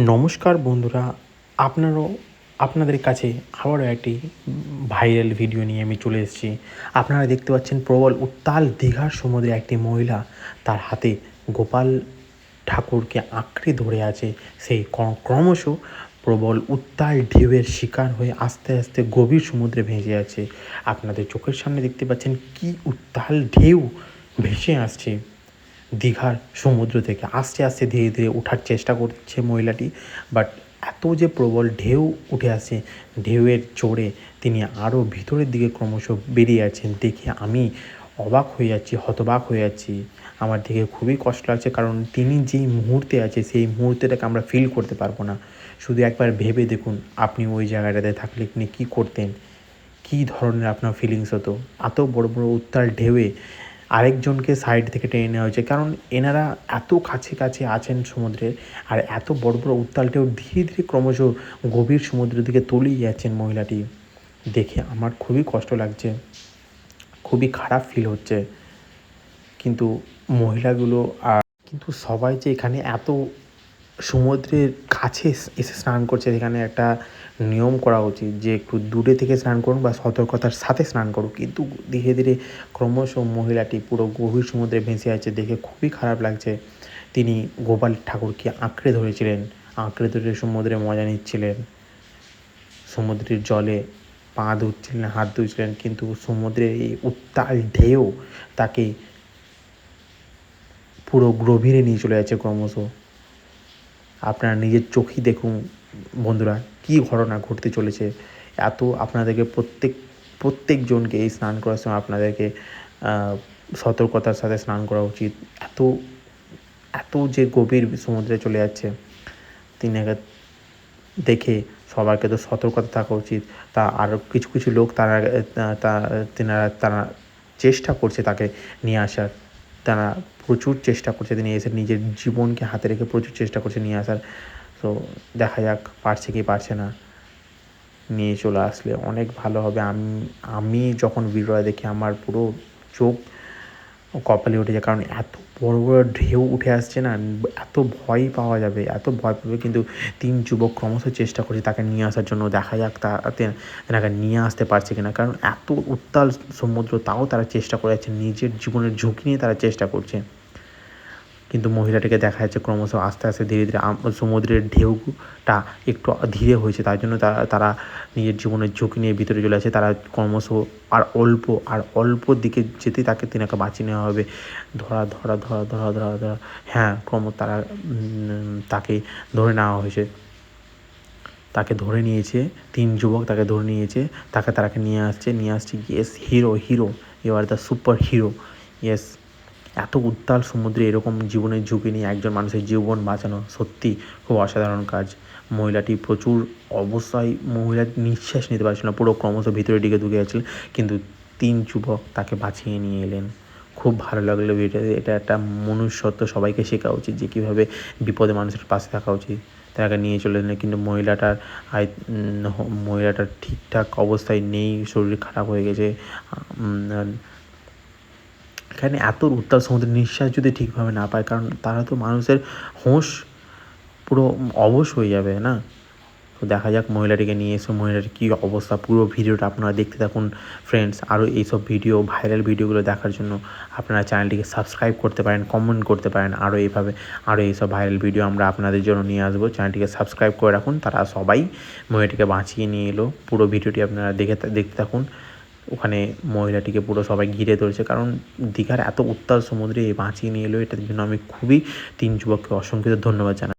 নমস্কার বন্ধুরা, আপনাদের কাছে আবারও একটি ভাইরাল ভিডিও নিয়ে আমি চলে এসেছি। আপনারা দেখতে পাচ্ছেন প্রবল উত্তাল দীঘার সমুদ্রে একটি মহিলা তার হাতে গোপাল ঠাকুরকে আঁকড়ে ধরে আছে। সেই ক্রমশ প্রবল উত্তাল ঢেউয়ের শিকার হয়ে আস্তে আস্তে গভীর সমুদ্রে ভেসে আছে। আপনাদের চোখের সামনে দেখতে পাচ্ছেন কি উত্তাল ঢেউ ভেসে আসছে দীঘার সমুদ্র থেকে। আস্তে আস্তে ধীরে ধীরে ওঠার চেষ্টা করছে মহিলাটি, বাট এত যে প্রবল ঢেউ উঠে আসে, ঢেউয়ের জোরে তিনি আরও ভিতরের দিকে ক্রমশ বেরিয়ে আছেন। দেখে আমি অবাক হয়ে যাচ্ছি, হতবাক হয়ে যাচ্ছি। আমার দেখে খুবই কষ্ট লাগছে, কারণ তিনি যেই মুহূর্তে আছে সেই মুহূর্তটাকে আমরা ফিল করতে পারবো না। শুধু একবার ভেবে দেখুন, আপনি ওই জায়গাটাতে থাকলে আপনি কী করতেন, কী ধরনের আপনার ফিলিংস হতো। এত বড় বড় উত্তাল ঢেউয়ে আরেকজনকে সাইড থেকে টেনে নেওয়া হয়েছে, কারণ এনারা এত কাছে কাছে আছেন সমুদ্রের, আর এত বড় বড় উত্তাল ঢেউ ধীরে ধীরে ক্রমশ গভীর সমুদ্রের দিকে তলিয়ে যাচ্ছেন। মহিলাটি দেখে আমার খুবই কষ্ট লাগছে, খুবই খারাপ ফিল হচ্ছে। কিন্তু মহিলাগুলো কিন্তু সবাই যে এখানে এত সমুদ্রের কাছে এসে স্নান করছে, সেখানে একটা নিয়ম করা উচিত যে একটু দূরে থেকে স্নান করুন বা সতর্কতার সাথে স্নান করুন। কিন্তু ধীরে ধীরে ক্রমশ মহিলাটি পুরো গভীর সমুদ্রে ভেসে আছে, দেখে খুবই খারাপ লাগছে। তিনি গোপাল ঠাকুরকে আঁকড়ে ধরেছিলেন, আঁকড়ে ধরে সমুদ্রে মজা নিচ্ছিলেন, সমুদ্রের জলে পা ধুচ্ছিলেন, হাত ধুচ্ছিলেন, কিন্তু সমুদ্রের এই উত্তাল ঢেউ তাকে পুরো গভীরে নিয়ে চলে যাচ্ছে ক্রমশ। আপনারা নিজের চোখেই দেখুন বন্ধুরা, কী ঘটনা ঘটতে চলেছে। এত আপনাদেরকে প্রত্যেকজনকে এই স্নান করার সময় আপনাদেরকে সতর্কতার সাথে স্নান করা উচিত। এত এত যে গভীর সমুদ্রে চলে যাচ্ছে, তিনাকে দেখে সবাইকে তো সতর্কতা থাকা উচিত। তা আরও কিছু কিছু লোক তারা চেষ্টা করছে তাকে নিয়ে আসার। তারা প্রচুর চেষ্টা করছে, তিনি এসে নিজের জীবনকে হাতে রেখে প্রচুর চেষ্টা করছে নিয়ে আসার। তো দেখা যাক পারছে কি পারছে না। নিয়ে চলে আসলে অনেক ভালো হবে। আমি যখন ভিডিওটা দেখি আমার পুরো চোখ কপালে উঠে যায়, কারণ এত বড় বড় ঢেউ উঠে আসছে না, এত ভয় পাওয়া যাবে, এত ভয় পাবে। কিন্তু 3 যুবক ক্রমশ চেষ্টা করছে তাকে নিয়ে আসার জন্য। দেখা যাক তেনাকে নিয়ে আসতে পারছে কিনা, কারণ এত উত্তাল সমুদ্র, তাও তারা চেষ্টা করে যাচ্ছে, নিজের জীবনের ঝুঁকি নিয়ে তারা চেষ্টা করছে। কিন্তু মহিলাটিকে দেখা যাচ্ছে ক্রমশ আস্তে আস্তে ধীরে ধীরে সমুদ্রের ঢেউটা একটু ধীরে হয়েছে, তার জন্য তারা নিজের জীবনের ঝুঁকি নিয়ে ভিতরে চলে আসে। তারা ক্রমশ অল্প দিকে যেতেই তিনাকে বাঁচিয়ে নেওয়া হবে। ধরা হ্যাঁ, তারা তাকে ধরে নেওয়া হয়েছে, তাকে ধরে নিয়েছে। 3 যুবক তাকে ধরে নিয়েছে, তাকে নিয়ে আসছে। Yes, hero, you are the super hero. Yes, এত উত্তাল সমুদ্রে এরকম জীবনের ঝুঁকি নিয়ে একজন মানুষের জীবন বাঁচানো সত্যি খুব অসাধারণ কাজ। মহিলাটি প্রচুর অবস্থায় নিঃশ্বাস নিতে পারছিল না, পুরো ক্রমশ ভিতরের দিকে ঢুকে যাচ্ছিলেন, কিন্তু 3 যুবক তাকে বাঁচিয়ে নিয়ে এলেন। খুব ভালো লাগলো ভিডিওতে। এটা একটা মনুষ্যত্ব, সবাইকে শেখা উচিত যে কীভাবে বিপদে মানুষের পাশে থাকা উচিত। তাকে নিয়ে চলে এলেন, কিন্তু মহিলাটার ঠিকঠাক অবস্থায় নেই, শরীর খারাপ হয়ে গেছে। এখানে এত উত্তাল সমুদ্রে নিঃশ্বাস যদি ঠিকভাবে না পায়, কারণ তারা তো মানুষের হোশ পুরো অবশ হয়ে যাবে না। তো দেখা যাক মহিলাটিকে নিয়ে এসে মহিলাটির কী অবস্থা। পুরো ভিডিওটা আপনারা দেখতে থাকুন ফ্রেন্ডস। আরও এইসব ভাইরাল ভিডিওগুলো দেখার জন্য আপনারা চ্যানেলটিকে সাবস্ক্রাইব করতে পারেন, কমেন্ট করতে পারেন। আরও এইসব ভাইরাল ভিডিও আমরা আপনাদের জন্য নিয়ে আসবো। চ্যানেলটিকে সাবস্ক্রাইব করে রাখুন। তারা সবাই মহিলাটিকে বাঁচিয়ে নিয়ে এলো। পুরো ভিডিওটি আপনারা দেখতে থাকুন। ওখানে মহিলাটিকে পুরো সবাই ঘিরে ধরেছে, কারণ দীঘার এত উত্তাল সমুদ্রে বাঁচিয়ে নিয়ে এলো। এটার জন্য আমি খুবই 3 যুবককে অসংখ্য ধন্যবাদ জানাই।